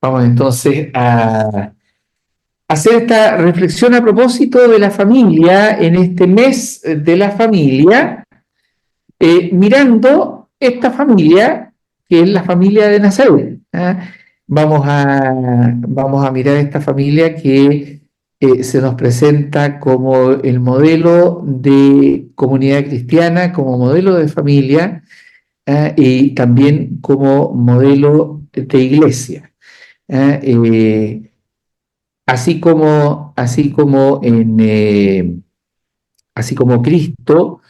Vamos entonces a hacer esta reflexión a propósito de la familia en este mes de la familia, mirando esta familia que es la familia de Nazaret. ¿Ah? Vamos a mirar esta familia que se nos presenta como el modelo de comunidad cristiana, como modelo de familia, y también como modelo de iglesia. ¿Ah? Así como Cristo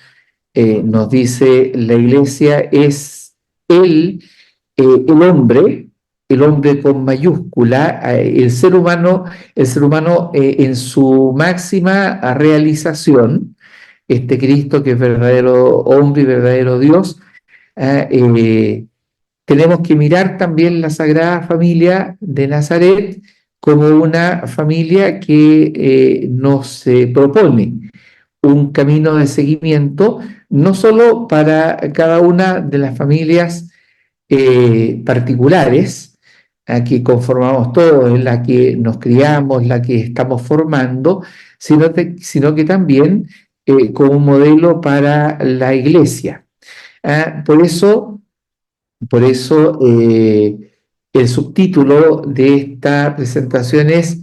nos dice, la iglesia es el, el hombre con mayúscula, el ser humano en su máxima realización, este Cristo que es verdadero hombre y verdadero Dios. ah, eh, Tenemos que mirar también la Sagrada Familia de Nazaret como una familia que nos propone un camino de seguimiento, no solo para cada una de las familias particulares que conformamos todos, en la que nos criamos, la que estamos formando, sino que también como un modelo para la iglesia. Por eso, el subtítulo de esta presentación es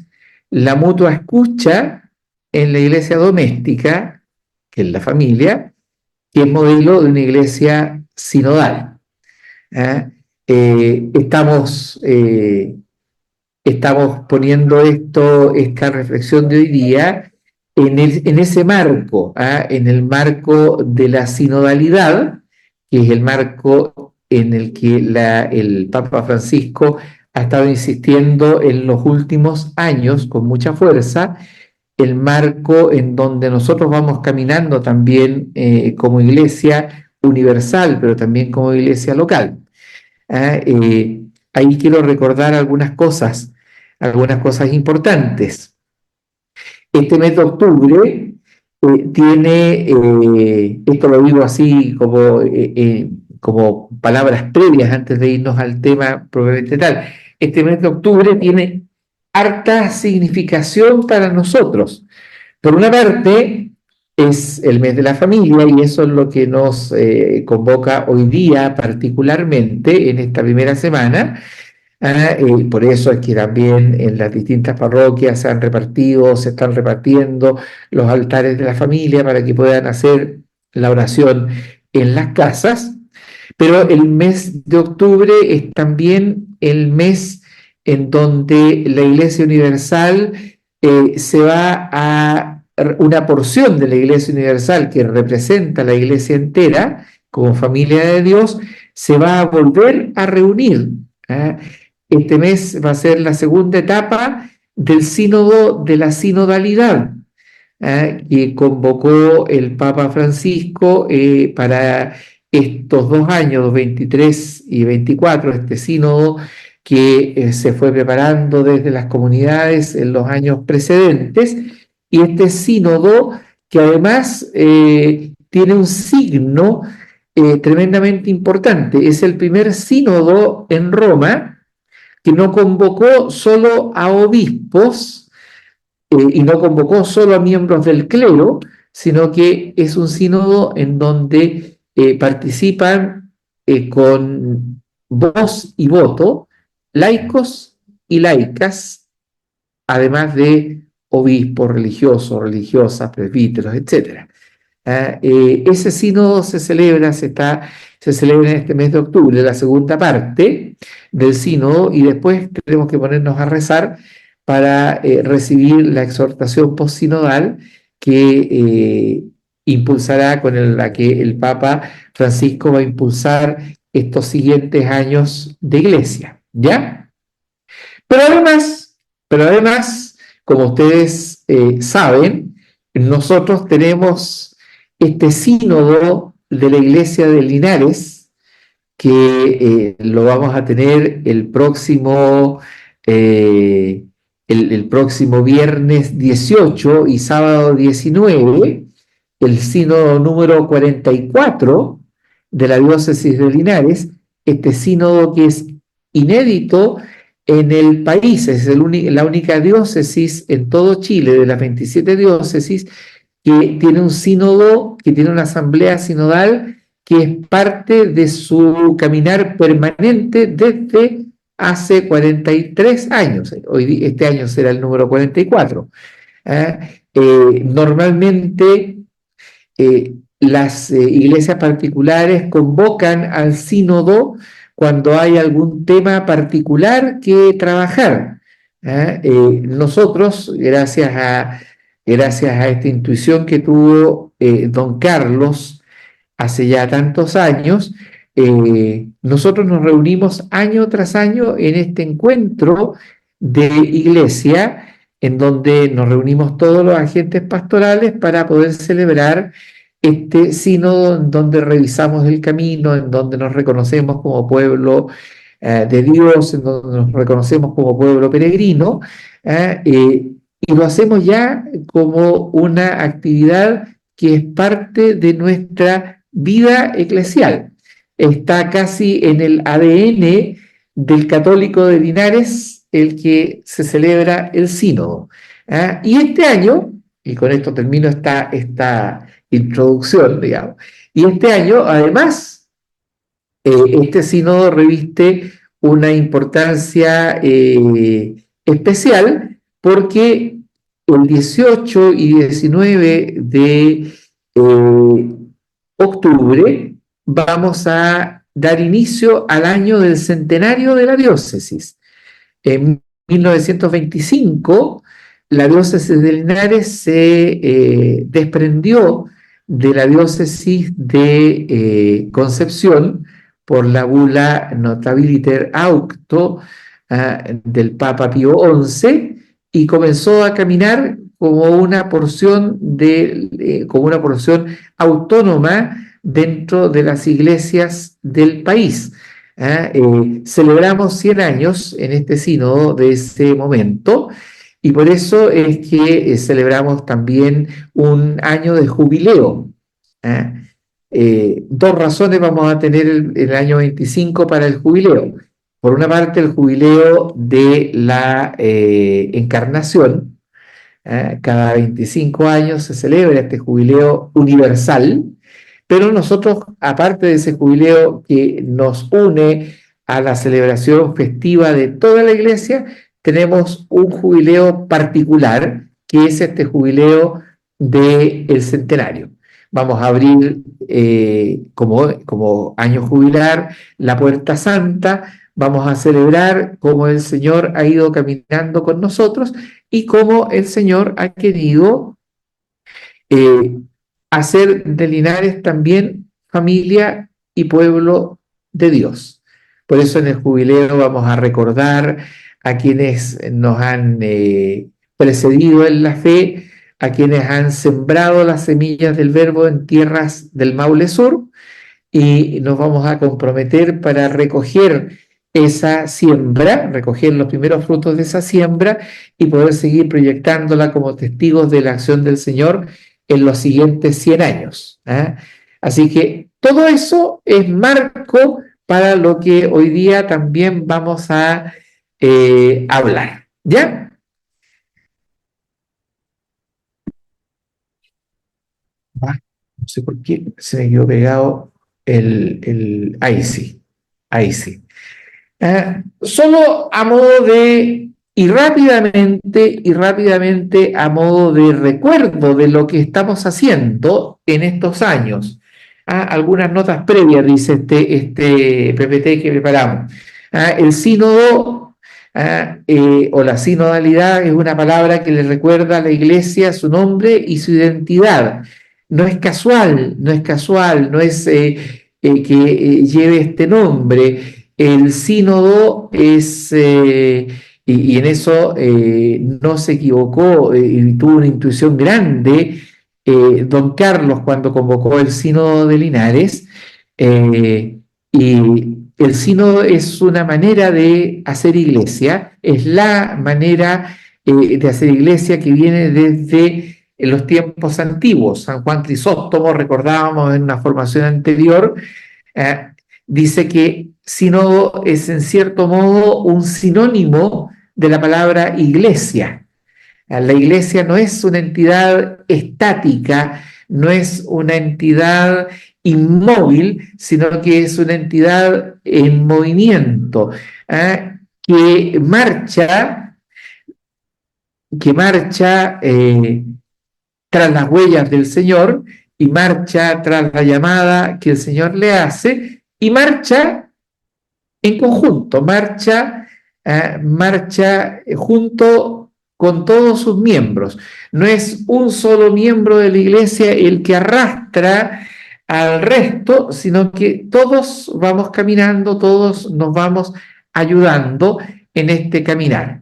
La mutua escucha en la iglesia doméstica, que es la familia, que es modelo de una iglesia sinodal. ¿Ah? Eh, estamos, eh, Estamos poniendo esta reflexión de hoy día en ese marco, en el marco de la sinodalidad, que es el marco en el que el Papa Francisco ha estado insistiendo en los últimos años con mucha fuerza, el marco en donde nosotros vamos caminando también como iglesia universal, pero también como iglesia local. ¿Ah? Ahí quiero recordar algunas cosas importantes. Este mes de octubre esto lo digo así como palabras previas antes de irnos al tema propiamente tal, este mes de octubre tiene harta significación para nosotros. Por una parte, es el mes de la familia y eso es lo que nos convoca hoy día particularmente en esta primera semana. Por eso es que también en las distintas parroquias se están repartiendo los altares de la familia para que puedan hacer la oración en las casas. Pero el mes de octubre es también el mes en donde la Iglesia Universal se va a una porción de la Iglesia Universal que representa a la Iglesia entera como familia de Dios, se va a volver a reunir. ¿Ah? Este mes va a ser la segunda etapa del sínodo de la sinodalidad, que convocó el Papa Francisco para estos 2 años, 23 y 24, este sínodo que se fue preparando desde las comunidades en los años precedentes, y este sínodo que además tiene un signo tremendamente importante. Es el primer sínodo en Roma que no convocó solo a obispos y no convocó solo a miembros del clero, sino que es un sínodo en donde participan con voz y voto laicos y laicas, además de obispos, religiosos, religiosas, presbíteros, etc. Ese sínodo se celebra en este mes de octubre, la segunda parte del sínodo, y después tenemos que ponernos a rezar para recibir la exhortación postsinodal que impulsará, con la que el Papa Francisco va a impulsar estos siguientes años de iglesia, ¿ya? Pero además, como ustedes saben, nosotros tenemos este sínodo de la iglesia de Linares, que lo vamos a tener eh, el próximo viernes 18 y sábado 19, el sínodo número 44 de la diócesis de Linares, este sínodo que es inédito en el país, es la única diócesis en todo Chile, de las 27 diócesis, que tiene un sínodo, que tiene una asamblea sinodal, que es parte de su caminar permanente desde hace 43 años. Este año será el número 44. ¿Ah? Normalmente las iglesias particulares convocan al sínodo cuando hay algún tema particular que trabajar. ¿Ah? Nosotros, gracias a esta intuición que tuvo don Carlos hace ya tantos años, nosotros nos reunimos año tras año en este encuentro de iglesia, en donde nos reunimos todos los agentes pastorales para poder celebrar este sínodo, en donde revisamos el camino, en donde nos reconocemos como pueblo de Dios, en donde nos reconocemos como pueblo peregrino, y lo hacemos ya como una actividad que es parte de nuestra vida eclesial. Está casi en el ADN del católico de Linares el que se celebra el sínodo. Y este año, y con esto termino esta introducción, digamos, y este año además este sínodo reviste una importancia especial porque el 18 y 19 de octubre vamos a dar inicio al año del centenario de la diócesis. En 1925, la diócesis de Linares se desprendió de la diócesis de Concepción por la bula Notabiliter Aucto del Papa Pío XI y comenzó a caminar como una porción autónoma dentro de las iglesias del país. Celebramos 100 años en este sínodo de ese momento y por eso es que celebramos también un año de jubileo. Dos razones vamos a tener el año 25 para el jubileo. Por una parte, el jubileo de la Encarnación. Cada 25 años se celebra este jubileo universal, pero nosotros, aparte de ese jubileo que nos une a la celebración festiva de toda la iglesia, tenemos un jubileo particular, que es este jubileo del centenario. Vamos a abrir como año jubilar la Puerta Santa, vamos a celebrar cómo el Señor ha ido caminando con nosotros y cómo el Señor ha querido hacer de Linares también familia y pueblo de Dios. Por eso en el jubileo vamos a recordar a quienes nos han precedido en la fe, a quienes han sembrado las semillas del Verbo en tierras del Maule Sur, y nos vamos a comprometer para recoger esa siembra, recoger los primeros frutos de esa siembra y poder seguir proyectándola como testigos de la acción del Señor en los siguientes 100 años. Así que todo eso es marco para lo que hoy día también vamos a hablar. ¿Ya? No sé por qué se me quedó pegado ahí sí, ahí sí. Solo a modo de, y rápidamente a modo de recuerdo de lo que estamos haciendo en estos años. Algunas notas previas, dice este PPT que preparamos. El sínodo o la sinodalidad es una palabra que le recuerda a la iglesia su nombre y su identidad. No es casual, no es que lleve este nombre. El sínodo es, y en eso no se equivocó, y tuvo una intuición grande don Carlos cuando convocó el sínodo de Linares, y el sínodo es una manera de hacer iglesia, es la manera de hacer iglesia que viene desde los tiempos antiguos. San Juan Crisóstomo, recordábamos en una formación anterior, dice que sino es en cierto modo un sinónimo de la palabra iglesia. La iglesia no es una entidad estática, no es una entidad inmóvil, sino que es una entidad en movimiento, ¿eh? que marcha, que marcha tras las huellas del Señor y marcha tras la llamada que el Señor le hace y marcha en conjunto, marcha junto con todos sus miembros. No es un solo miembro de la iglesia el que arrastra al resto, sino que todos vamos caminando, todos nos vamos ayudando en este caminar.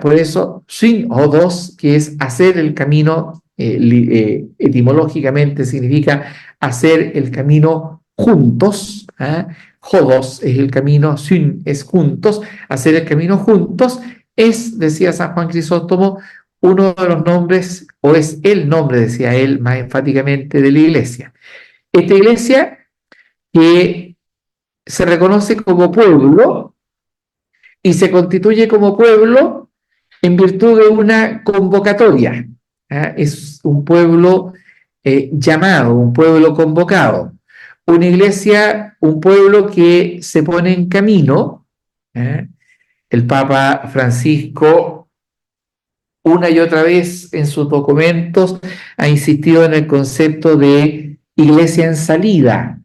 Por eso, sin o dos, que es hacer el camino, etimológicamente significa hacer el camino juntos. Jodos es el camino, sin es juntos, hacer el camino juntos es, decía San Juan Crisóstomo, uno de los nombres, o es el nombre, decía él más enfáticamente, de la iglesia. Esta iglesia que se reconoce como pueblo y se constituye como pueblo en virtud de una convocatoria. Es un pueblo llamado, un pueblo convocado. Una iglesia, un pueblo que se pone en camino. El Papa Francisco, una y otra vez en sus documentos, ha insistido en el concepto de iglesia en salida.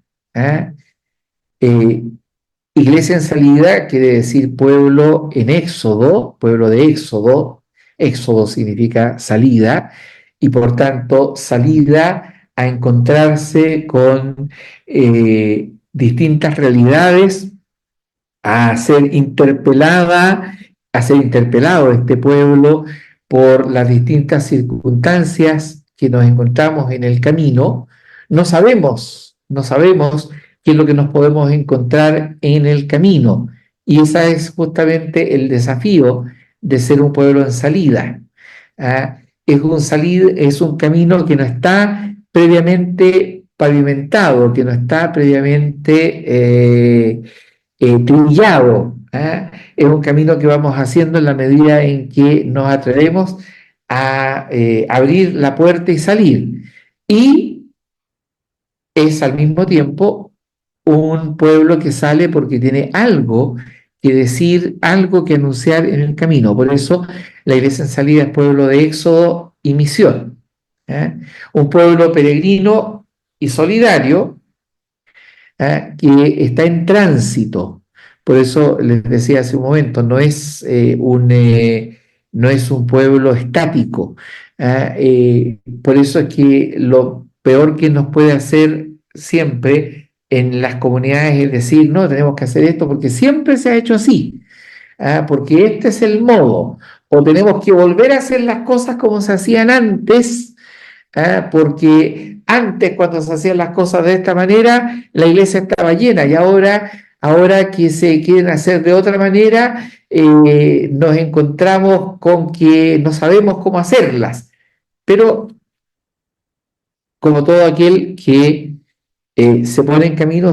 Eh, Iglesia en salida quiere decir pueblo en éxodo, pueblo de éxodo. Éxodo significa salida y por tanto salida a encontrarse con distintas realidades, a ser interpelado este pueblo por las distintas circunstancias que nos encontramos en el camino. No sabemos qué es lo que nos podemos encontrar en el camino. Y ese es justamente el desafío de ser un pueblo en salida. Es un camino que no está previamente pavimentado, que no está previamente trillado. Es un camino que vamos haciendo en la medida en que nos atrevemos a abrir la puerta y salir. Y es al mismo tiempo un pueblo que sale porque tiene algo que decir, algo que anunciar en el camino. Por eso la iglesia en salida es pueblo de éxodo y misión. Un pueblo peregrino y solidario que está en tránsito. Por eso les decía hace un momento, no es un pueblo estático. Por eso es que lo peor que nos puede hacer siempre en las comunidades es decir, no, tenemos que hacer esto porque siempre se ha hecho así, porque este es el modo, o tenemos que volver a hacer las cosas como se hacían antes, porque antes cuando se hacían las cosas de esta manera, la iglesia estaba llena y ahora que se quieren hacer de otra manera, nos encontramos con que no sabemos cómo hacerlas. Pero como todo aquel que se pone en camino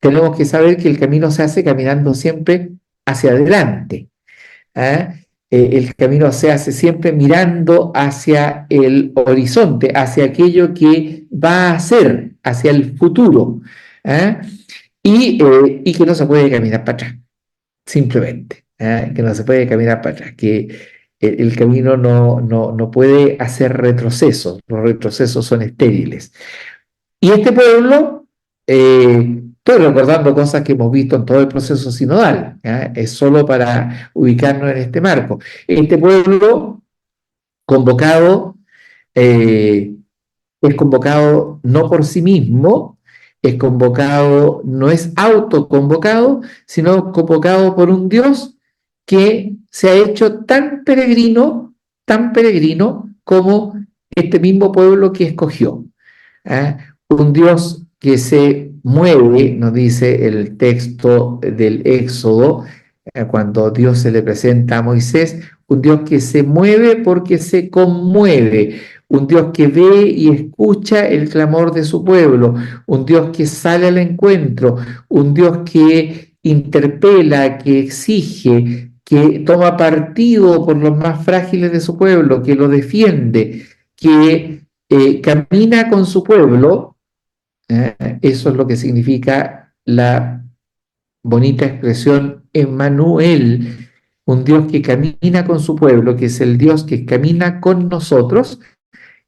tenemos que saber que el camino se hace caminando siempre hacia adelante. El camino se hace siempre mirando hacia el horizonte, hacia aquello que va a ser, hacia el futuro, y que no se puede caminar para atrás, simplemente, que no se puede caminar para atrás, que el camino no puede hacer retrocesos, los retrocesos son estériles. Y este pueblo, estoy recordando cosas que hemos visto en todo el proceso sinodal, es solo para ubicarnos en este marco. Este pueblo convocado es convocado no por sí mismo, no es autoconvocado, sino convocado por un Dios que se ha hecho tan peregrino como este mismo pueblo que escogió. Un Dios que se mueve, nos dice el texto del Éxodo, cuando Dios se le presenta a Moisés, un Dios que se mueve porque se conmueve, un Dios que ve y escucha el clamor de su pueblo, un Dios que sale al encuentro, un Dios que interpela, que exige, que toma partido por los más frágiles de su pueblo, que lo defiende, que camina con su pueblo. Eso es lo que significa la bonita expresión Emmanuel, un Dios que camina con su pueblo, que es el Dios que camina con nosotros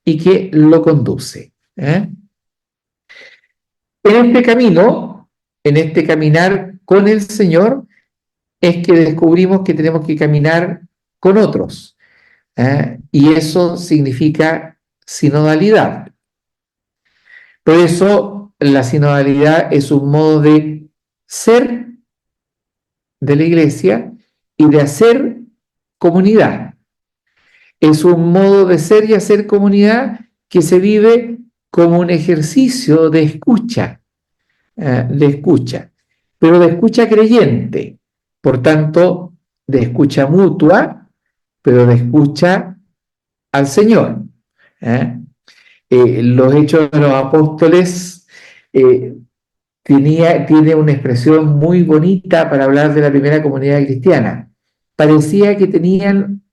y que lo conduce. En este camino, en este caminar con el Señor, es que descubrimos que tenemos que caminar con otros. Y eso significa sinodalidad. Por eso la sinodalidad es un modo de ser de la iglesia y de hacer comunidad. Es un modo de ser y hacer comunidad que se vive como un ejercicio de escucha, pero de escucha creyente, por tanto, de escucha mutua, pero de escucha al Señor. ¿eh? Los Hechos de los Apóstoles eh, tiene una expresión muy bonita para hablar de la primera comunidad cristiana. Parecía que tenían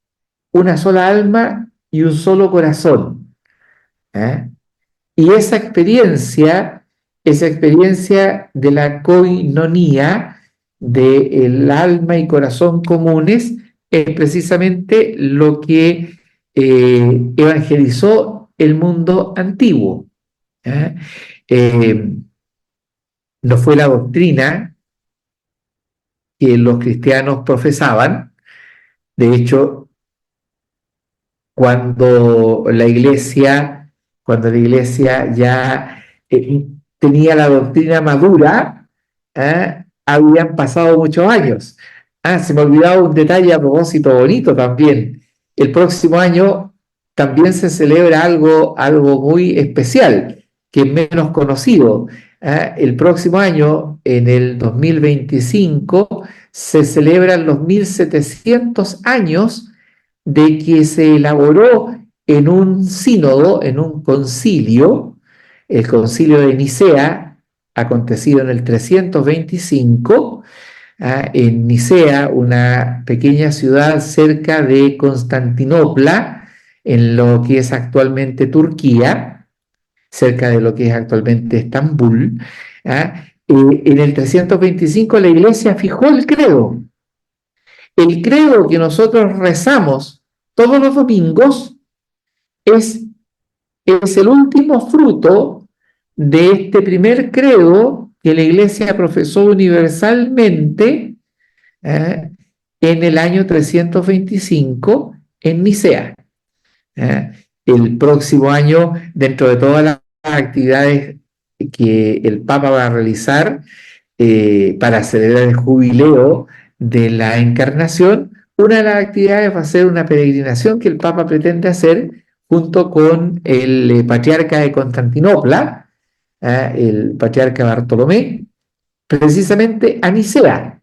una sola alma y un solo corazón. ¿eh? Y esa experiencia de la koinonía, del alma y corazón comunes, es precisamente lo que evangelizó el mundo antiguo. ¿eh? Eh, no fue la doctrina que los cristianos profesaban. De hecho, cuando cuando la iglesia ya tenía la doctrina madura, habían pasado muchos años. Se me olvidaba un detalle a propósito bonito también. El próximo año también se celebra algo muy especial, que es menos conocido. El próximo año, en el 2025, se celebran los 1700 años de que se elaboró en un sínodo, en un concilio, el concilio de Nicea, acontecido en el 325, en Nicea, una pequeña ciudad cerca de Constantinopla, en lo que es actualmente Turquía, cerca de lo que es actualmente Estambul. En el 325 la iglesia fijó el credo. El credo que nosotros rezamos todos los domingos es, es el último fruto de este primer credo que la iglesia profesó universalmente en el año 325 en Nicea. El próximo año, dentro de todas las actividades que el Papa va a realizar para celebrar el jubileo de la Encarnación, una de las actividades va a ser una peregrinación que el Papa pretende hacer junto con el patriarca de Constantinopla, el patriarca Bartolomé, precisamente a Nicea,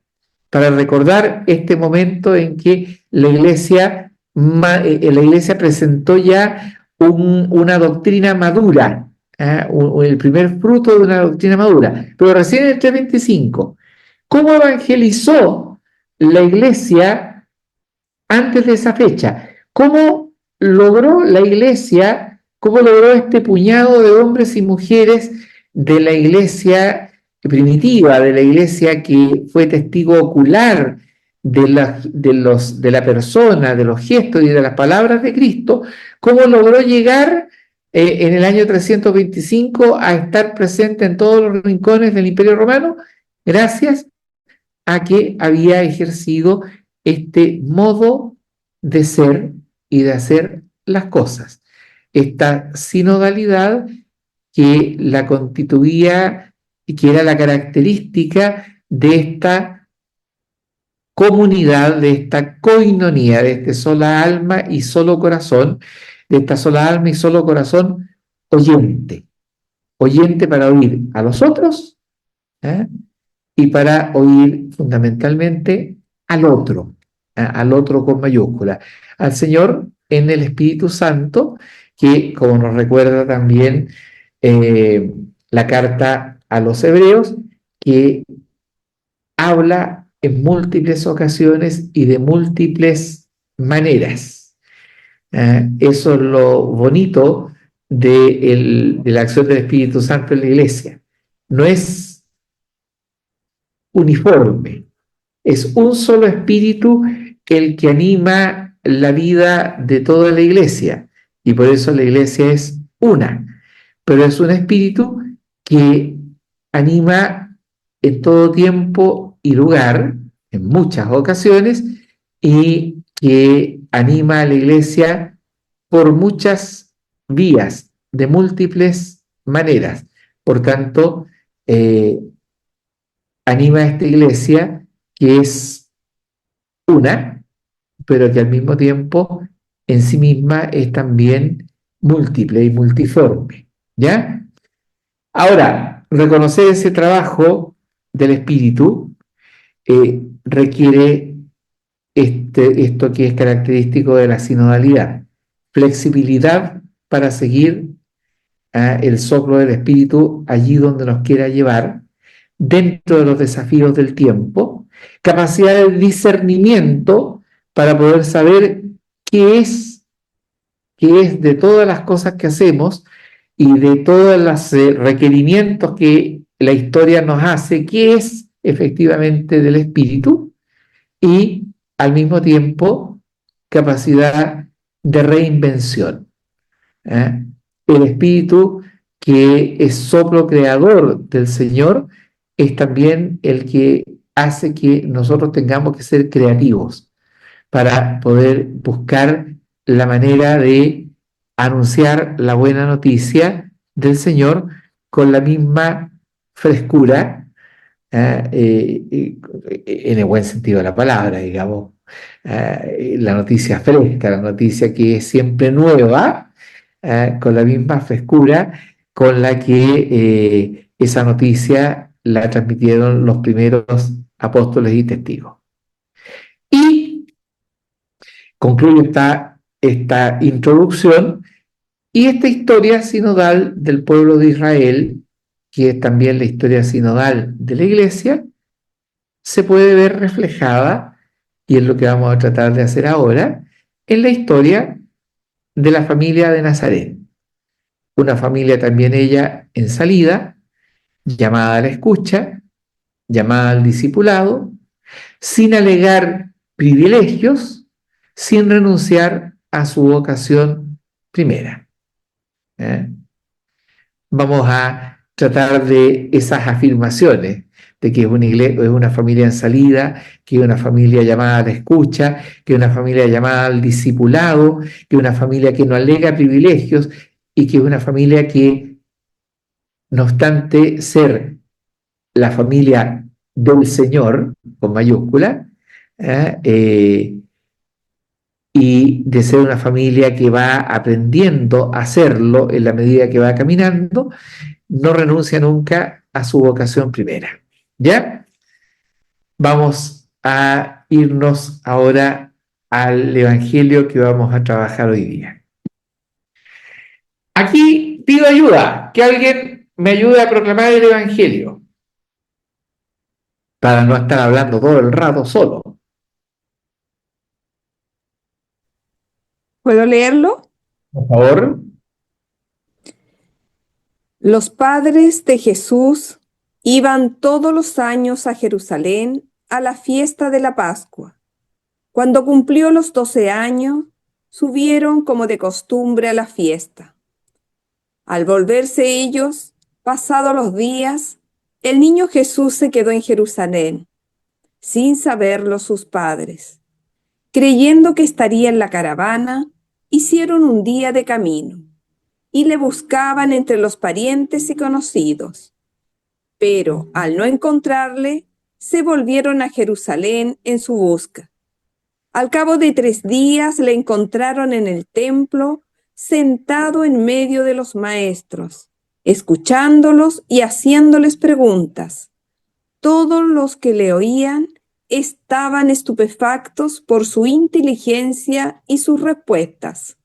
para recordar este momento en que la iglesia presentó ya una doctrina madura, el primer fruto de una doctrina madura, pero recién en el 325. ¿Cómo evangelizó la iglesia antes de esa fecha? ¿Cómo logró la iglesia, cómo logró este puñado de hombres y mujeres de la iglesia primitiva, de la iglesia que fue testigo ocular de la persona, de los gestos y de las palabras de Cristo, cómo logró llegar en el año 325 a estar presente en todos los rincones del Imperio Romano? Gracias a que había ejercido este modo de ser y de hacer las cosas. Esta sinodalidad que la constituía y que era la característica de esta comunidad, de esta koinonía, de este sola alma y solo corazón, de esta sola alma y solo corazón oyente, oyente para oír a los otros, ¿eh? Y para oír fundamentalmente al otro con mayúscula, al Señor en el Espíritu Santo, que, como nos recuerda también la carta a los hebreos, que habla en múltiples ocasiones y de múltiples maneras. Eso es lo bonito de la acción del Espíritu Santo en la iglesia. No es uniforme, es un solo espíritu el que anima la vida de toda la iglesia, y por eso la iglesia es una, pero es un espíritu que anima en todo tiempo y lugar, en muchas ocasiones, y que anima a la iglesia por muchas vías, de múltiples maneras. Por tanto, anima a esta iglesia que es una, pero que al mismo tiempo en sí misma es también múltiple y multiforme. ¿Ya? Ahora, reconocer ese trabajo del espíritu requiere esto que es característico de la sinodalidad: flexibilidad para seguir el soplo del espíritu allí donde nos quiera llevar, dentro de los desafíos del tiempo, capacidad de discernimiento para poder saber qué es de todas las cosas que hacemos y de todos los requerimientos que la historia nos hace, qué es efectivamente del espíritu, y al mismo tiempo capacidad de reinvención. ¿Eh? El espíritu, que es soplo creador del Señor, es también el que hace que nosotros tengamos que ser creativos para poder buscar la manera de anunciar la buena noticia del Señor con la misma frescura, en el buen sentido de la palabra, digamos, la noticia fresca, la noticia que es siempre nueva, con la misma frescura con la que esa noticia la transmitieron los primeros apóstoles y testigos. Y concluyo esta introducción y esta historia sinodal del pueblo de Israel, que es también la historia sinodal de la iglesia, se puede ver reflejada, y es lo que vamos a tratar de hacer ahora, en la historia de la familia de Nazaret. Una familia también ella en salida, llamada a la escucha, llamada al discipulado, sin alegar privilegios, sin renunciar a su vocación primera. ¿Eh? Vamos a tratar de esas afirmaciones, de que es una, iglesia, es una familia en salida, que es una familia llamada a la escucha, que es una familia llamada al discipulado, que es una familia que no alega privilegios y que es una familia que, no obstante ser la familia del Señor, con mayúscula, y de ser una familia que va aprendiendo a hacerlo en la medida que va caminando, no renuncia nunca a su vocación primera. ¿Ya? Vamos a irnos ahora al Evangelio que vamos a trabajar hoy día. Aquí pido ayuda, que alguien me ayude a proclamar el Evangelio, para no estar hablando todo el rato solo. ¿Puedo leerlo? Por favor. Los padres de Jesús iban todos los años a Jerusalén a la fiesta de la Pascua. Cuando cumplió los 12 años, subieron como de costumbre a la fiesta. Al volverse ellos, pasados los días, el niño Jesús se quedó en Jerusalén, sin saberlo sus padres. Creyendo que estaría en la caravana, hicieron un día de camino y le buscaban entre los parientes y conocidos. Pero al no encontrarle, se volvieron a Jerusalén en su busca. Al cabo de 3 días le encontraron en el templo, sentado en medio de los maestros, escuchándolos y haciéndoles preguntas. Todos los que le oían estaban estupefactos por su inteligencia y sus respuestas.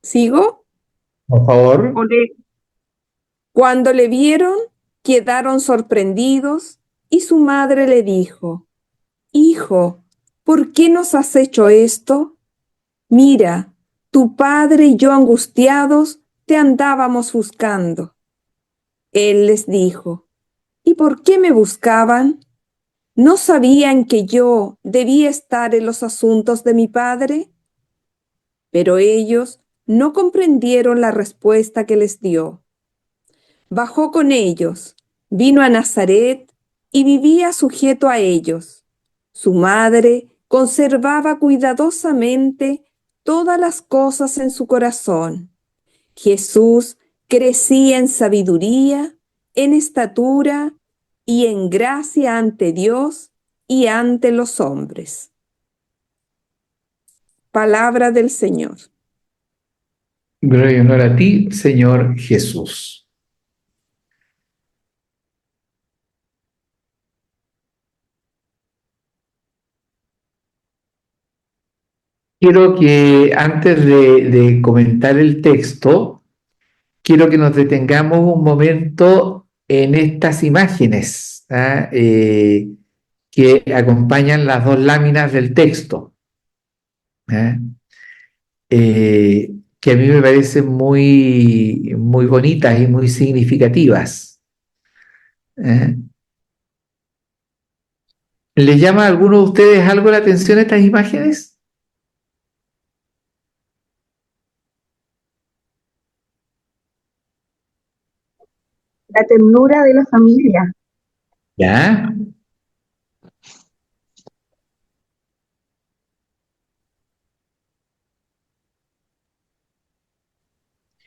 ¿Sigo? Por favor. Cuando le vieron, quedaron sorprendidos y su madre le dijo, Hijo, ¿por qué nos has hecho esto? Mira, tu padre y yo angustiados te andábamos buscando. Él les dijo, ¿y por qué me buscaban? ¿No sabían que yo debía estar en los asuntos de mi padre? Pero ellos no comprendieron la respuesta que les dio. Bajó con ellos, vino a Nazaret y vivía sujeto a ellos. Su madre conservaba cuidadosamente todas las cosas en su corazón. Jesús crecía en sabiduría, en estatura y en gracia ante Dios y ante los hombres. Palabra del Señor. Gloria y honor a ti, Señor Jesús. Quiero que antes de comentar el texto, quiero que nos detengamos un momento en estas imágenes, ¿ah? Que acompañan las dos láminas del texto, ¿ah? Que a mí me parecen muy, muy bonitas y muy significativas, ¿ah? ¿Le llama a alguno de ustedes algo la atención estas imágenes? La ternura de la familia. ¿Ya?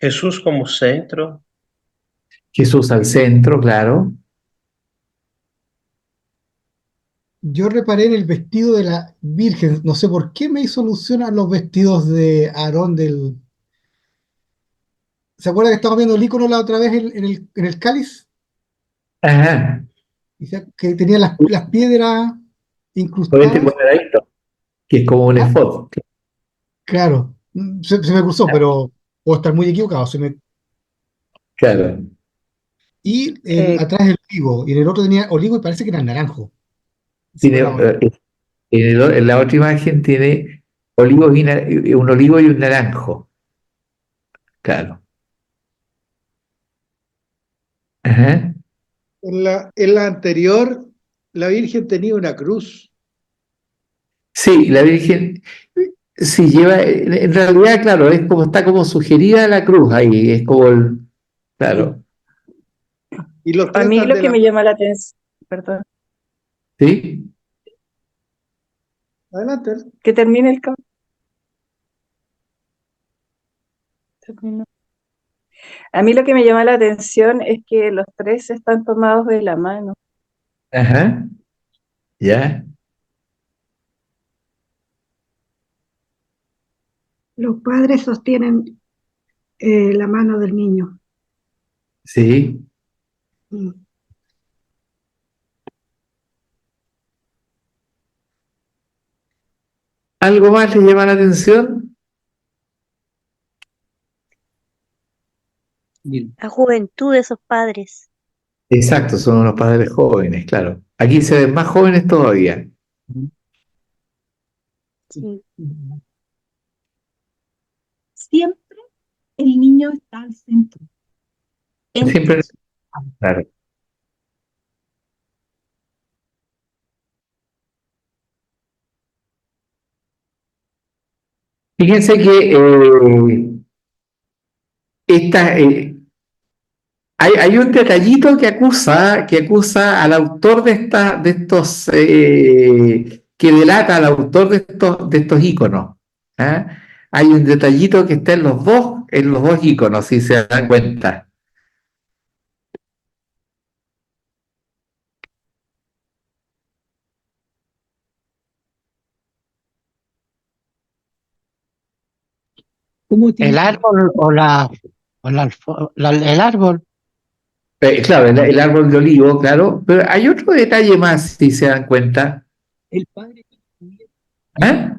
Jesús como centro. Jesús al centro, claro. Yo reparé en el vestido de la Virgen, no sé por qué me hizo alusión a los vestidos de Aarón del... ¿Se acuerda que estábamos viendo el icono la otra vez en el cáliz? Ajá. Que tenía las piedras Con este incrustadas. cuadradito, que es como un Ah, efod. claro. Se me cruzó, pero puedo estar muy equivocado. Claro. Y Eh, atrás el olivo, y en el otro tenía olivo y parece que era naranjo. Tiene, Separado. en la otra imagen tiene olivos un olivo y un naranjo. Claro. Ajá. En la anterior, la Virgen tenía una cruz. Sí, la Virgen, sí, lleva, en realidad, claro, es como está como sugerida la cruz ahí, es como el, Sí. claro, Y los a tres mí están lo de que la me mano. llama la atención, perdón, ¿sí? Adelante. que termine el campo. Termino. A mí lo que me llama la atención es que los tres están tomados de la mano. Ajá, ya, Los padres sostienen la mano del niño. sí. Mm. ¿Algo más le llama la atención? La juventud de esos padres. Exacto, son unos padres jóvenes, claro. Aquí se ven más jóvenes todavía. Sí. Siempre el niño está al centro. Siempre, claro. Fíjense que esta, hay un detallito que acusa al autor de estos, que delata al autor de estos íconos. ¿Ah? Hay un detallito que está en los dos íconos, si se dan cuenta. ¿Cómo ¿El tiene? árbol el árbol? Claro, el árbol de olivo, claro, pero hay otro detalle más, si se dan cuenta. El padre ¿Ah?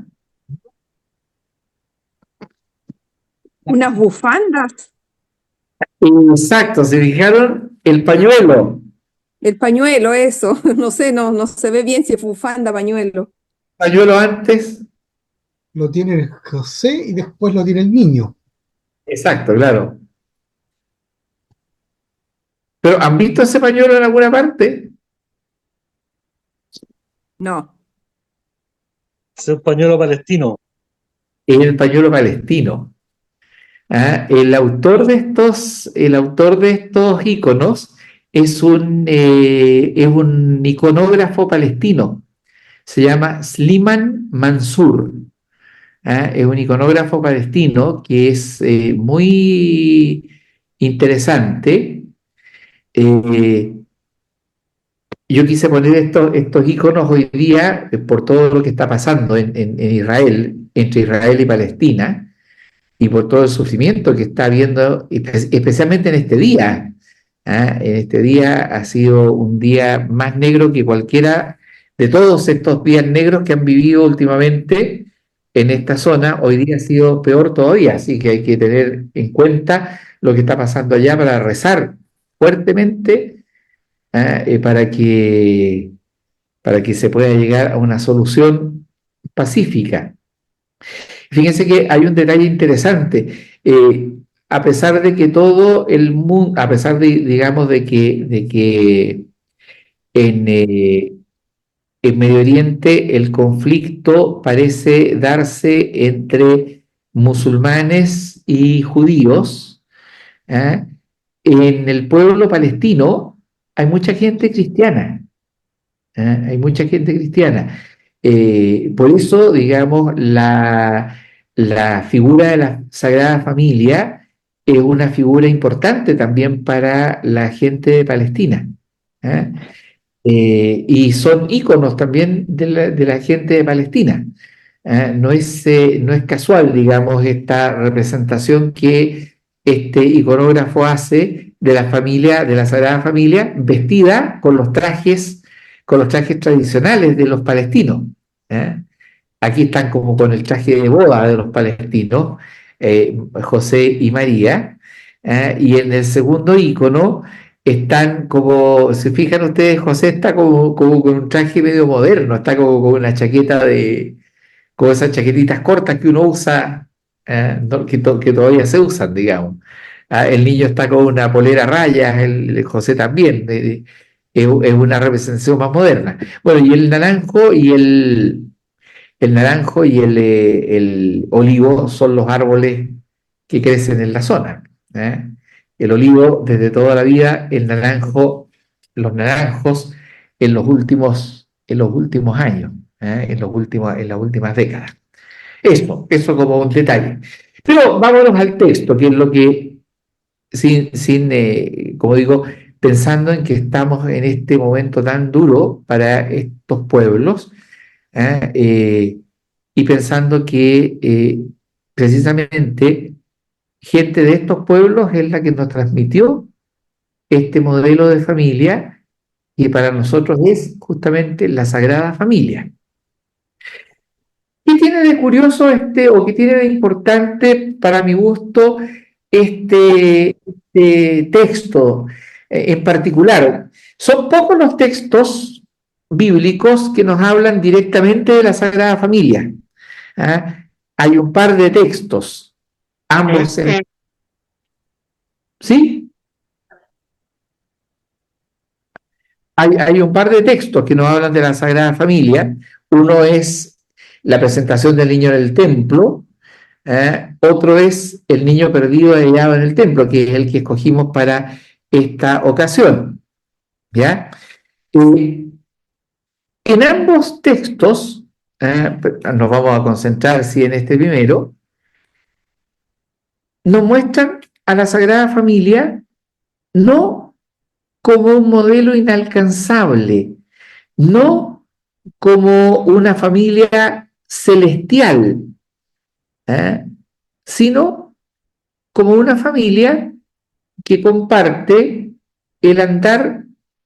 Unas bufandas, Exacto, ¿se fijaron? El pañuelo. el pañuelo, eso. No sé, no se ve bien si es bufanda, pañuelo. Pañuelo antes. Lo tiene José y después lo tiene el niño. Exacto, claro. Pero ¿han visto ese pañuelo en alguna parte? No. Es un pañuelo palestino. Es el pañuelo palestino. ¿Ah? El autor de estos íconos es un iconógrafo palestino. Se llama Sliman Mansur. ¿Ah? Es un iconógrafo palestino que es muy interesante. Eh, yo quise poner estos iconos hoy día por todo lo que está pasando en Israel, entre Israel y Palestina, y por todo el sufrimiento que está habiendo, especialmente en este día. ¿Ah? En este día ha sido un día más negro que cualquiera de todos estos días negros que han vivido últimamente en esta zona. Hoy día ha sido peor todavía, así que hay que tener en cuenta lo que está pasando allá para rezar fuertemente, ¿ah? Para que se pueda llegar a una solución pacífica. Fíjense que hay un detalle interesante. A pesar de que todo el mundo, a pesar de, digamos, de que en, en Medio Oriente el conflicto parece darse entre musulmanes y judíos, ¿ah? En el pueblo palestino hay mucha gente cristiana. ¿Ah? Hay mucha gente cristiana. Por eso, digamos, la figura de la Sagrada Familia es una figura importante también para la gente de Palestina. ¿Ah? Y son íconos también de la gente de Palestina. ¿Ah? No es casual, digamos, esta representación que este iconógrafo hace de la familia, de la Sagrada Familia, vestida con los trajes tradicionales de los palestinos. ¿Eh? Aquí están como con el traje de boda de los palestinos, José y María. Y en el segundo icono están como, se fijan ustedes, José está como con un traje medio moderno, está como con una chaqueta con esas chaquetitas cortas que uno usa, que todavía se usan, digamos. El niño está con una polera a rayas, el José también, es una representación más moderna. Bueno, y el naranjo y el olivo son los árboles que crecen en la zona. ¿Eh? El olivo desde toda la vida, los naranjos en los últimos años, en las últimas décadas. Eso como un detalle. Pero vámonos al texto, que es lo que, como digo, pensando en que estamos en este momento tan duro para estos pueblos, ¿eh? Y pensando que precisamente gente de estos pueblos es la que nos transmitió este modelo de familia que para nosotros es justamente la Sagrada Familia. ¿Qué tiene de curioso o qué tiene de importante para mi gusto este texto en particular? Son pocos los textos bíblicos que nos hablan directamente de la Sagrada Familia. ¿Ah? Hay un par de textos, ambos ¿sí? Hay un par de textos que nos hablan de la Sagrada Familia. Uno es la presentación del niño en el templo. Otro es el niño perdido hallado en el templo, que es el que escogimos para esta ocasión. ¿Ya? En ambos textos, nos vamos a concentrar sí en este primero, nos muestran a la Sagrada Familia no como un modelo inalcanzable, no como una familia celestial, sino como una familia que comparte el andar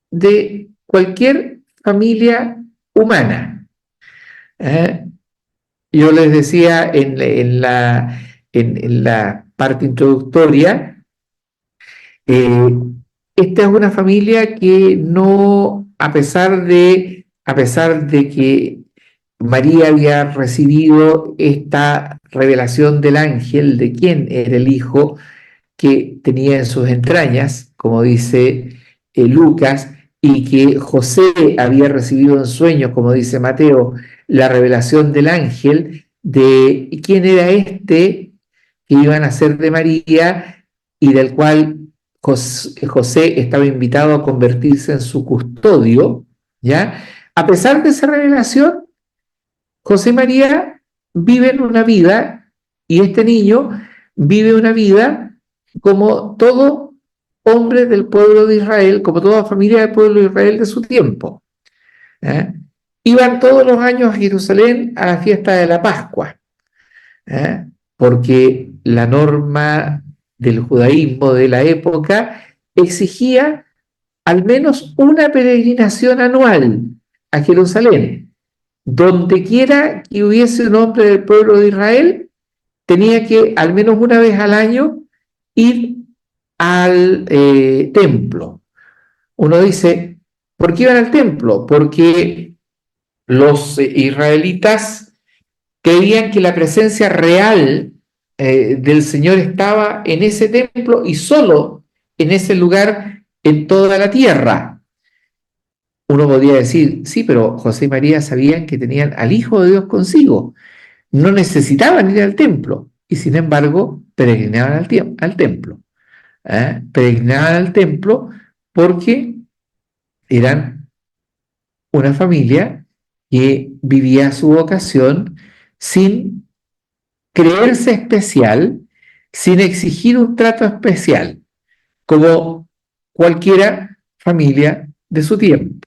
de cualquier familia humana. Yo les decía en la parte introductoria, esta es una familia que no, a pesar de que María había recibido esta revelación del ángel de quién era el hijo que tenía en sus entrañas, como dice Lucas, y que José había recibido en sueños, como dice Mateo, la revelación del ángel de quién era este que iba a nacer de María y del cual José estaba invitado a convertirse en su custodio, ¿ya? A pesar de esa revelación, José María viven una vida y este niño vive una vida como todo hombre del pueblo de Israel, como toda familia del pueblo de Israel de su tiempo. ¿Eh? Iban todos los años a Jerusalén a la fiesta de la Pascua, porque la norma del judaísmo de la época exigía al menos una peregrinación anual a Jerusalén. Donde quiera que hubiese un hombre del pueblo de Israel, tenía que al menos una vez al año ir al templo. Uno dice, ¿por qué iban al templo? Porque los israelitas creían que la presencia real del Señor estaba en ese templo y solo en ese lugar en toda la tierra. Uno podría decir, sí, pero José y María sabían que tenían al Hijo de Dios consigo. No necesitaban ir al templo y sin embargo peregrinaban al templo. Peregrinaban al templo porque eran una familia que vivía su vocación sin creerse especial, sin exigir un trato especial, como cualquiera familia de su tiempo.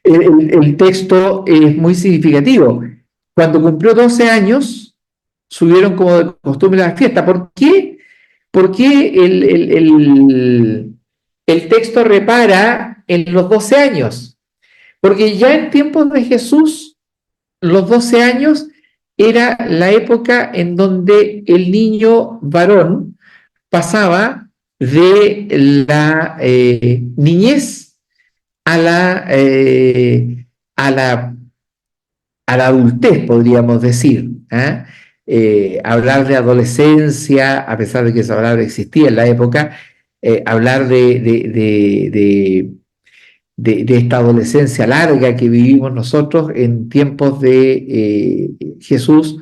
El texto es muy significativo. Cuando cumplió 12 años, subieron como de costumbre a la fiesta. ¿Por qué? Porque el texto repara en los 12 años. Porque ya en tiempos de Jesús, los 12 años era la época en donde el niño varón pasaba de la niñez a la adultez, podríamos decir. Hablar de adolescencia, a pesar de que esa palabra existía en la época, hablar de esta adolescencia larga que vivimos nosotros en tiempos de Jesús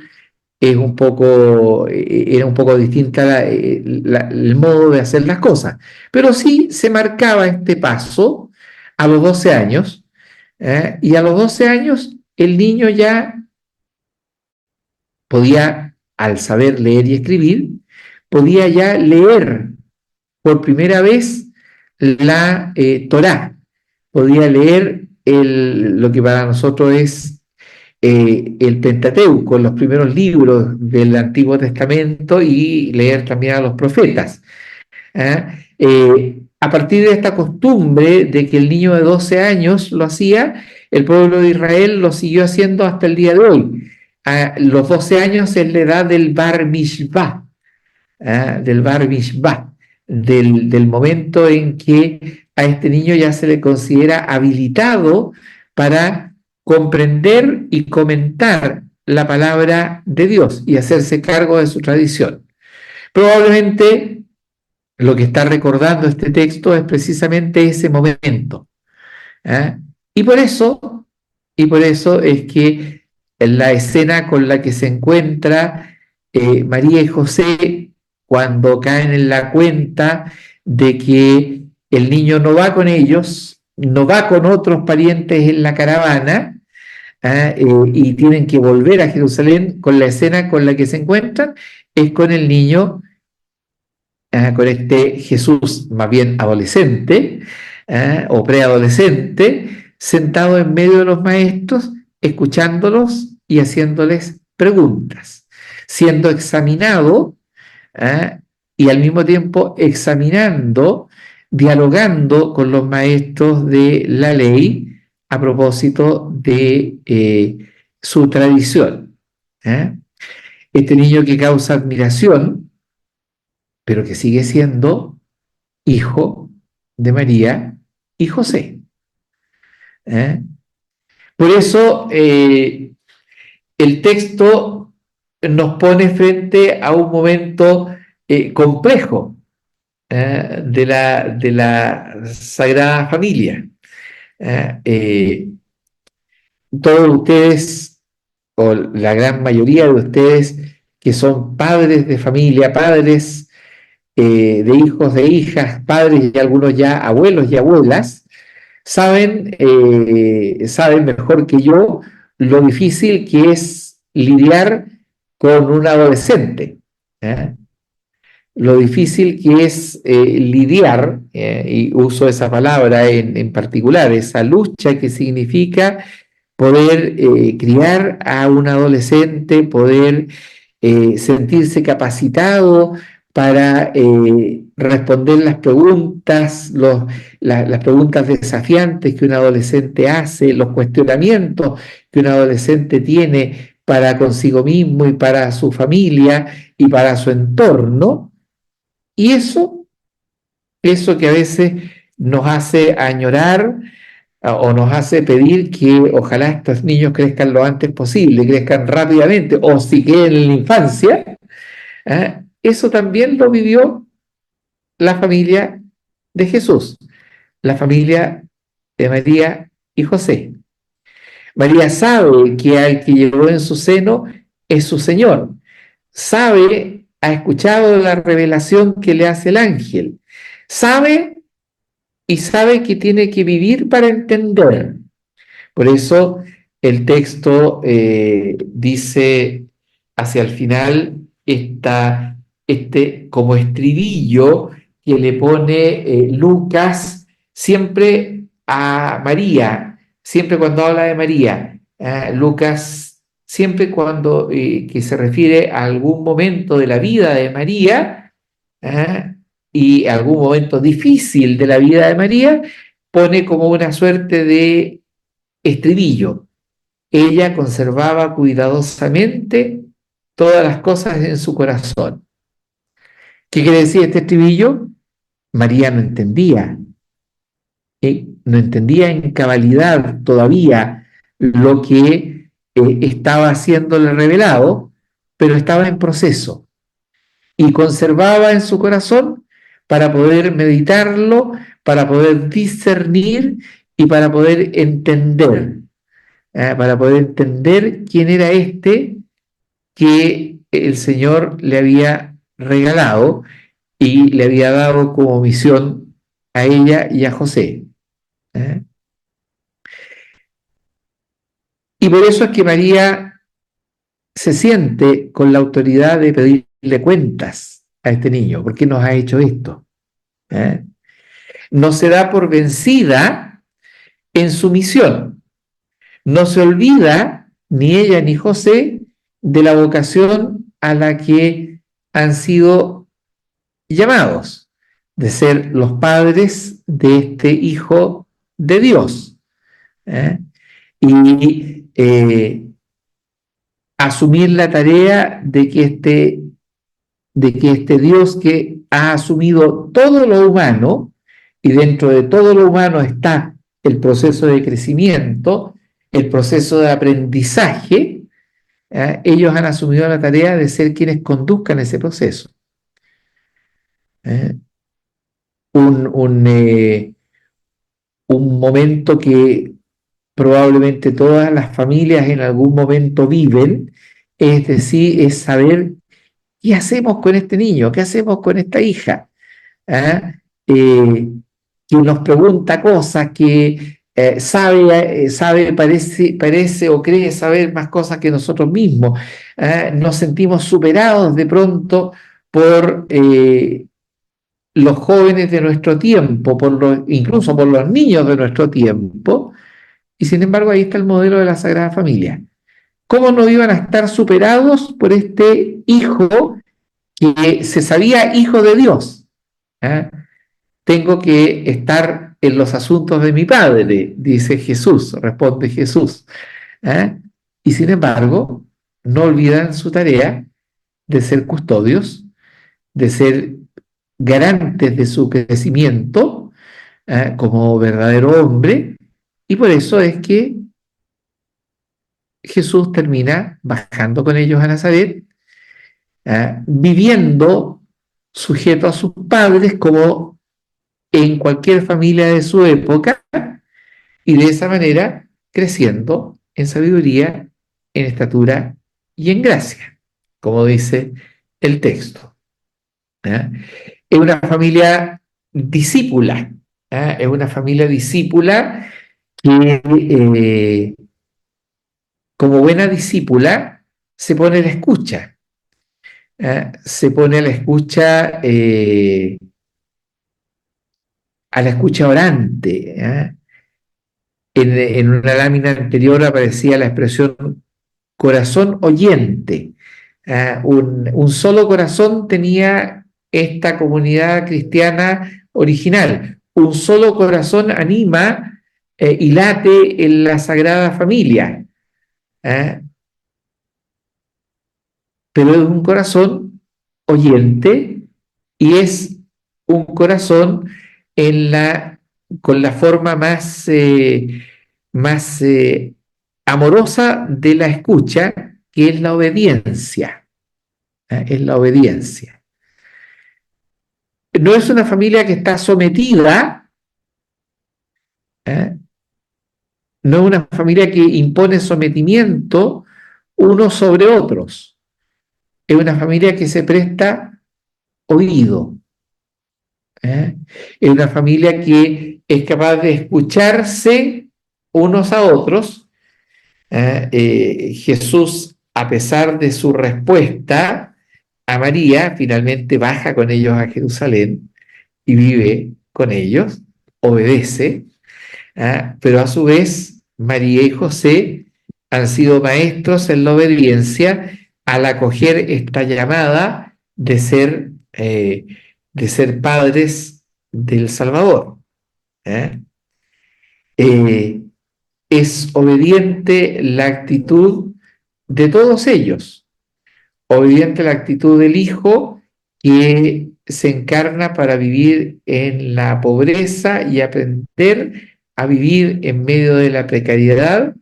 era un poco distinta el modo de hacer las cosas. Pero sí se marcaba este paso a los 12 años, y a los 12 años el niño ya podía, al saber leer y escribir, podía ya leer por primera vez la Torá, podía leer lo que para nosotros es el Pentateuco, los primeros libros del Antiguo Testamento, y leer también a los profetas. A partir de esta costumbre de que el niño de 12 años lo hacía, el pueblo de Israel lo siguió haciendo hasta el día de hoy. A los 12 años es la edad del Bar Mishvah, del momento en que a este niño ya se le considera habilitado para comprender y comentar la palabra de Dios y hacerse cargo de su tradición. Probablemente lo que está recordando este texto es precisamente ese momento. Y por eso es que la escena con la que se encuentra María y José cuando caen en la cuenta de que el niño no va con ellos, no va con otros parientes en la caravana, y tienen que volver a Jerusalén, con la escena con la que se encuentran es con el niño, con este Jesús más bien adolescente o preadolescente, sentado en medio de los maestros, escuchándolos y haciéndoles preguntas, siendo examinado y al mismo tiempo examinando, dialogando con los maestros de la ley a propósito de su tradición. este niño que causa admiración, pero que sigue siendo hijo de María y José. ¿Eh? Por eso el texto nos pone frente a un momento complejo de la Sagrada Familia. Todos ustedes, o la gran mayoría de ustedes, que son padres de familia, padres de hijos, de hijas, padres y algunos ya abuelos y abuelas, saben mejor que yo lo difícil que es lidiar con un adolescente. Lo difícil que es lidiar, y uso esa palabra en particular, esa lucha que significa poder criar a un adolescente, poder sentirse capacitado para responder las preguntas, las preguntas desafiantes que un adolescente hace, los cuestionamientos que un adolescente tiene para consigo mismo y para su familia y para su entorno. Y eso que a veces nos hace añorar o nos hace pedir que ojalá estos niños crezcan lo antes posible, crezcan rápidamente, o si queden en la infancia, eso también lo vivió la familia de Jesús, la familia de María y José. María sabe que al que llevó en su seno es su Señor, ha escuchado la revelación que le hace el ángel, sabe que tiene que vivir para entender. Por eso el texto dice hacia el final como estribillo que le pone Lucas siempre a María, siempre cuando habla de María. Lucas siempre cuando que se refiere a algún momento de la vida de María, y algún momento difícil de la vida de María, pone como una suerte de estribillo. Ella conservaba cuidadosamente todas las cosas en su corazón. ¿Qué quiere decir este estribillo? María no entendía en cabalidad todavía lo que estaba haciéndole revelado, pero estaba en proceso y conservaba en su corazón para poder meditarlo, para poder discernir y para poder entender quién era este que el Señor le había regalado y le había dado como misión a ella y a José. Y por eso es que María se siente con la autoridad de pedirle cuentas a este niño. ¿Por qué nos ha hecho esto? No se da por vencida en su misión. No se olvida ni ella ni José de la vocación a la que han sido llamados, de ser los padres de este Hijo de Dios. Y asumir la tarea de que este Dios que ha asumido todo lo humano, y dentro de todo lo humano está el proceso de crecimiento, el proceso de aprendizaje, ellos han asumido la tarea de ser quienes conduzcan ese proceso. Un momento que probablemente todas las familias en algún momento viven, es decir, es saber qué hacemos con este niño, qué hacemos con esta hija, que nos pregunta cosas, que parece o cree saber más cosas que nosotros mismos. Nos sentimos superados de pronto por los jóvenes de nuestro tiempo, incluso por los niños de nuestro tiempo, y sin embargo ahí está el modelo de la Sagrada Familia. ¿Cómo no iban a estar superados por este hijo que se sabía hijo de Dios? Tengo que estar en los asuntos de mi Padre, dice Jesús, responde Jesús. Y sin embargo, no olvidan su tarea de ser custodios, de ser garantes de su crecimiento como verdadero hombre, y por eso es que Jesús termina bajando con ellos a Nazaret, viviendo sujeto a sus padres como en cualquier familia de su época, y de esa manera creciendo en sabiduría, en estatura y en gracia, como dice el texto. Es una familia discípula, es una familia discípula que como buena discípula se pone a la escucha, se pone a la escucha orante. En una lámina anterior aparecía la expresión corazón oyente. Un solo corazón tenía esta comunidad cristiana original. Un solo corazón anima y late en la Sagrada Familia. Pero es un corazón oyente y es un corazón con la forma más amorosa de la escucha, que es la obediencia. Es la obediencia. No es una familia que está sometida, no es una familia que impone sometimiento unos sobre otros. Es una familia que se presta oído. Es una familia que es capaz de escucharse unos a otros. Jesús, a pesar de su respuesta a María, finalmente baja con ellos a Jerusalén y vive con ellos, obedece, pero a su vez María y José han sido maestros en la obediencia al acoger esta llamada de ser padres del Salvador. Es obediente la actitud de todos ellos, obediente la actitud del Hijo que se encarna para vivir en la pobreza y aprender a vivir en medio de la precariedad,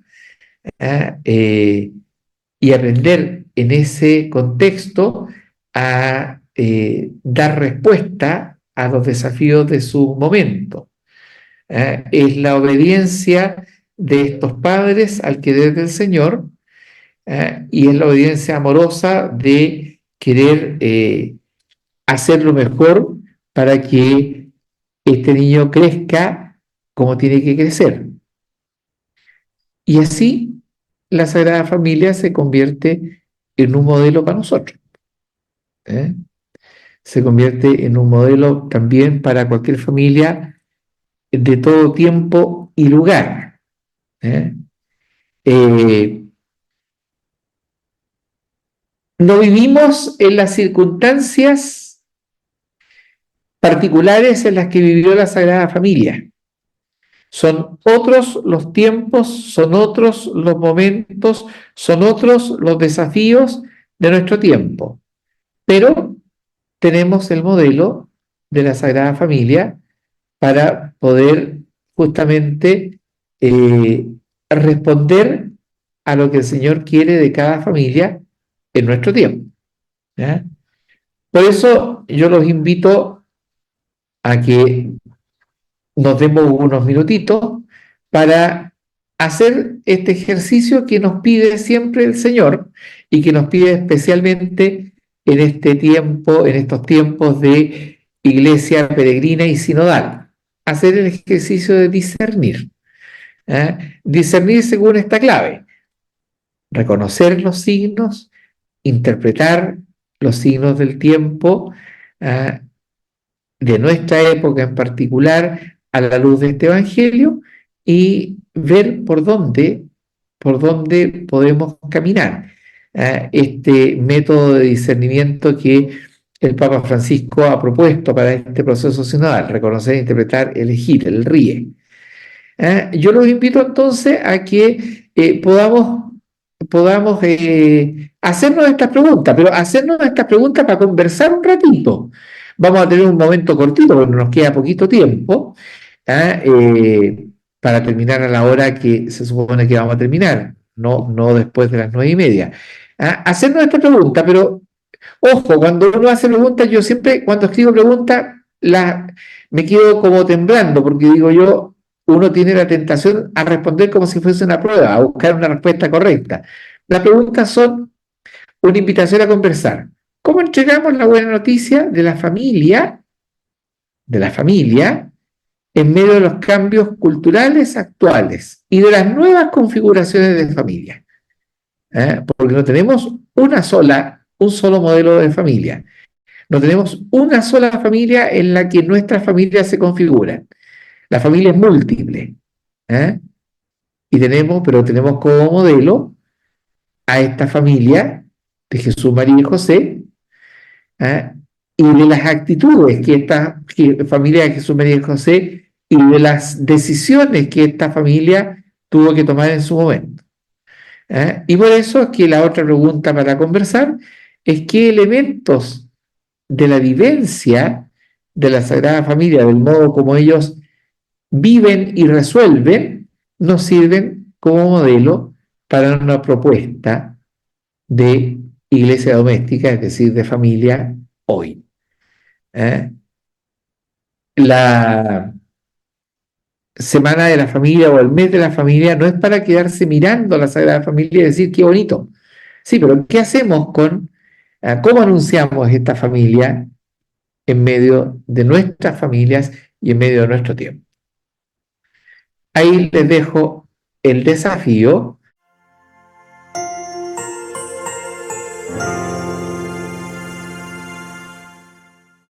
y aprender en ese contexto a dar respuesta a los desafíos de su momento. Es la obediencia de estos padres al querer del Señor, y es la obediencia amorosa de querer hacer lo mejor para que este niño crezca como tiene que crecer. Y así la Sagrada Familia se convierte en un modelo para nosotros. Se convierte en un modelo también para cualquier familia de todo tiempo y lugar. No vivimos en las circunstancias particulares en las que vivió la Sagrada Familia. Son otros los tiempos, son otros los momentos, son otros los desafíos de nuestro tiempo. Pero tenemos el modelo de la Sagrada Familia para poder justamente responder a lo que el Señor quiere de cada familia en nuestro tiempo. Por eso yo los invito a que nos demos unos minutitos para hacer este ejercicio que nos pide siempre el Señor y que nos pide especialmente en este tiempo, en estos tiempos de iglesia peregrina y sinodal. Hacer el ejercicio de discernir. Discernir según esta clave. Reconocer los signos, interpretar los signos del tiempo, de nuestra época en particular, a la luz de este Evangelio, y ver por dónde podemos caminar. Este método de discernimiento que el Papa Francisco ha propuesto para este proceso sinodal: reconocer, interpretar, elegir, el RIE. Yo los invito entonces a que podamos podamos hacernos estas preguntas, pero hacernos estas preguntas para conversar un ratito. Vamos a tener un momento cortito, porque nos queda poquito tiempo, ¿ah? Para terminar a la hora que se supone que vamos a terminar, no después de las 9:30. ¿Ah? Hacernos esta pregunta, pero ojo, cuando uno hace preguntas, yo siempre, cuando escribo preguntas, me quedo como temblando, porque digo yo, uno tiene la tentación a responder como si fuese una prueba, a buscar una respuesta correcta. Las preguntas son una invitación a conversar. ¿Cómo entregamos la buena noticia de la familia, en medio de los cambios culturales actuales y de las nuevas configuraciones de familia? Porque no tenemos un solo modelo de familia. No tenemos una sola familia en la que nuestras familias se configuran. La familia es múltiple. Pero tenemos como modelo a esta familia de Jesús, María y José, y de las actitudes que esta familia de Jesús, María y José, y de las decisiones que esta familia tuvo que tomar en su momento. Y por eso es que la otra pregunta para conversar es qué elementos de la vivencia de la Sagrada Familia, del modo como ellos viven y resuelven, nos sirven como modelo para una propuesta de iglesia doméstica, es decir, de familia hoy. La Semana de la Familia o el mes de la familia no es para quedarse mirando a la Sagrada Familia y decir qué bonito. Sí, pero ¿qué hacemos cómo anunciamos esta familia en medio de nuestras familias y en medio de nuestro tiempo? Ahí les dejo el desafío